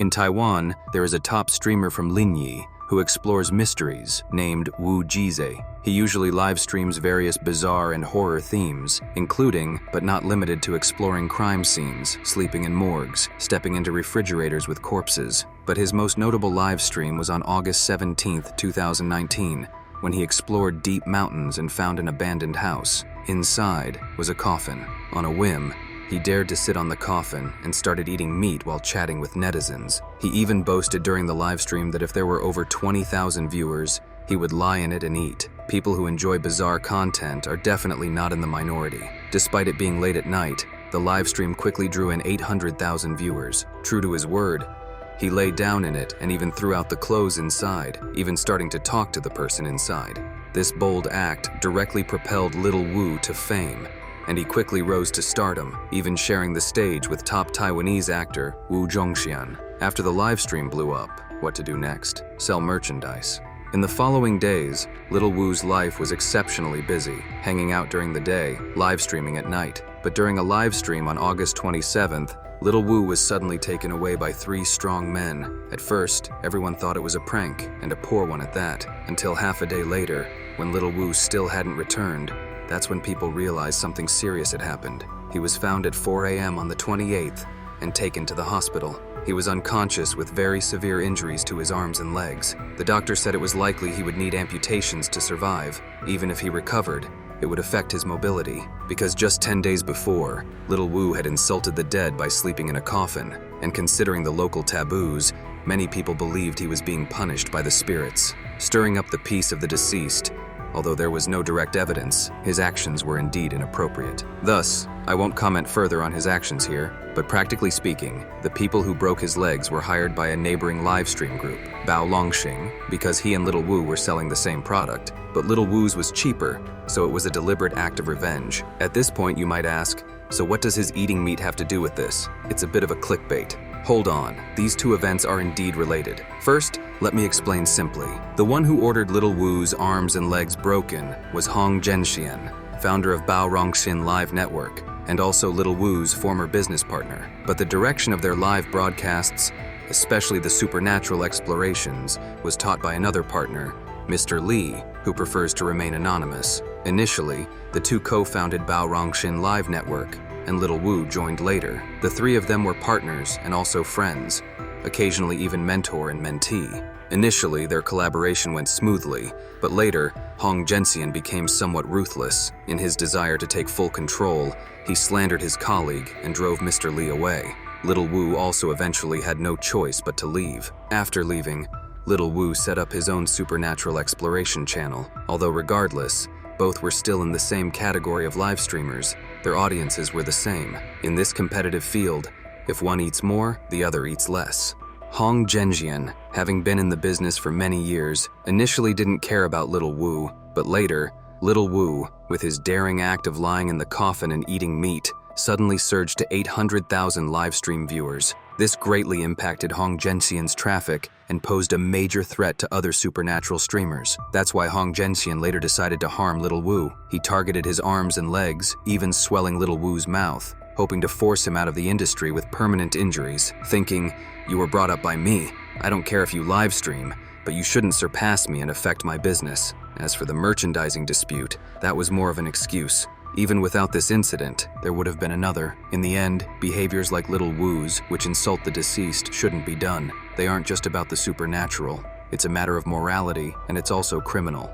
In Taiwan, there is a top streamer from Linyi who explores mysteries named Wu Jize. He usually live streams various bizarre and horror themes, including, but not limited to, exploring crime scenes, sleeping in morgues, stepping into refrigerators with corpses. But his most notable live stream was on August 17, 2019, when he explored deep mountains and found an abandoned house. Inside was a coffin. On a whim, he dared to sit on the coffin and started eating meat while chatting with netizens. He even boasted during the livestream that if there were over 20,000 viewers, he would lie in it and eat. People who enjoy bizarre content are definitely not in the minority. Despite it being late at night, the livestream quickly drew in 800,000 viewers. True to his word, he lay down in it and even threw out the clothes inside, even starting to talk to the person inside. This bold act directly propelled Little Wu to fame, and he quickly rose to stardom, even sharing the stage with top Taiwanese actor Wu Zhongxian. After the livestream blew up, what to do next? Sell merchandise. In the following days, Little Wu's life was exceptionally busy, hanging out during the day, live streaming at night. But during a live stream on August 27th, Little Wu was suddenly taken away by 3 strong men. At first, everyone thought it was a prank, and a poor one at that, until half a day later, when Little Wu still hadn't returned. That's when people realized something serious had happened. He was found at 4 a.m. on the 28th and taken to the hospital. He was unconscious with very severe injuries to his arms and legs. The doctor said it was likely he would need amputations to survive. Even if he recovered, it would affect his mobility, because just 10 days before, Little Wu had insulted the dead by sleeping in a coffin, and considering the local taboos, many people believed he was being punished by the spirits. Stirring up the peace of the deceased, although there was no direct evidence, his actions were indeed inappropriate. Thus, I won't comment further on his actions here, but practically speaking, the people who broke his legs were hired by a neighboring livestream group, Bao Longxing, because he and Little Wu were selling the same product. But Little Wu's was cheaper, so it was a deliberate act of revenge. At this point, you might ask, so what does his eating meat have to do with this? It's a bit of a clickbait. Hold on, these two events are indeed related. First, let me explain simply. The one who ordered Little Wu's arms and legs broken was Hong Zhenxian, founder of Bao Rongxin Live Network, and also Little Wu's former business partner. But the direction of their live broadcasts, especially the supernatural explorations, was taught by another partner, Mr. Li, who prefers to remain anonymous. Initially, the two co-founded Bao Rongxin Live Network, and Little Wu joined later. The 3 of them were partners and also friends, occasionally even mentor and mentee. Initially, their collaboration went smoothly, but later, Hong Zhenxian became somewhat ruthless. In his desire to take full control, he slandered his colleague and drove Mr. Li away. Little Wu also eventually had no choice but to leave. After leaving, Little Wu set up his own supernatural exploration channel. Although regardless, both were still in the same category of live streamers. Their audiences were the same. In this competitive field, if one eats more, the other eats less. Hong Zhenxian, having been in the business for many years, initially didn't care about Little Wu, but later, Little Wu, with his daring act of lying in the coffin and eating meat, suddenly surged to 800,000 livestream viewers. This greatly impacted Hong Zhenxian's traffic and posed a major threat to other supernatural streamers. That's why Hong Zhenxian later decided to harm Little Wu. He targeted his arms and legs, even swelling Little Wu's mouth, hoping to force him out of the industry with permanent injuries, thinking, "You were brought up by me. I don't care if you live stream, but you shouldn't surpass me and affect my business." As for the merchandising dispute, that was more of an excuse. Even without this incident, there would have been another. In the end, behaviors like Little Wu's, which insult the deceased, shouldn't be done. They aren't just about the supernatural. It's a matter of morality, and it's also criminal.